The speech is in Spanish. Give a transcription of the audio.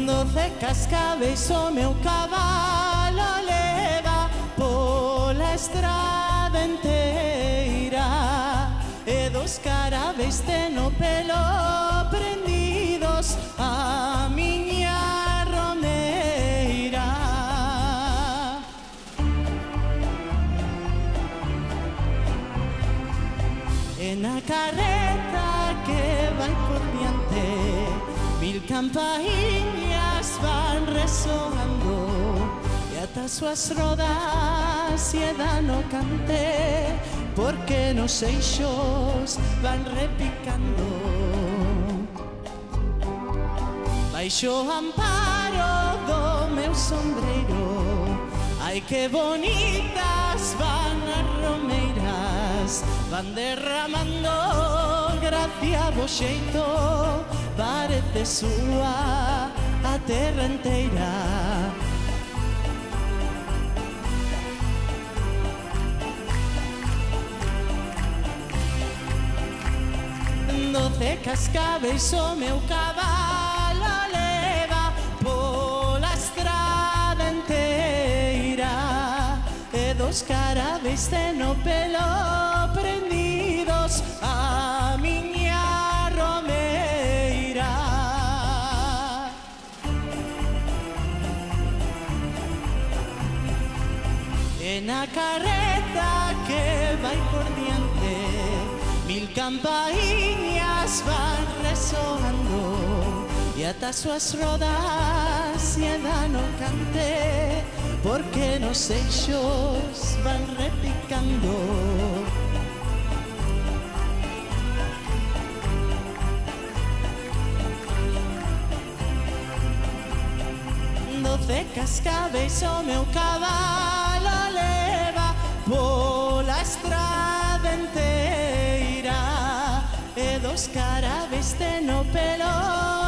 12 cascabeis o meu cabalo leva pola estrada enteira, e 2 carabéis ten o pelo prendidos a miña romeira. E na carreta que vai por diante 1000 campainhas van resoando, e ata as súas rodas se dan o cante, porque nos eixos van repicando. Baixo o amparo do meu sombreiro, ai que bonitas van as romeiras, van derramando gracia bo xeito, parece súa a terra enteira. Doce cascabeis o meu cabalo leva pola estrada enteira, e 2 carabéis ten o pelo prendidos a miña romeira. E na carreta que vai por diante 1000 campainhas van resoando, e ata as súas rodas se dan o cante, porque nos eixos van repicando. Doce cascabeis o meu cabalo leva pola estrada enteira, e 2 carabéis ten o pelo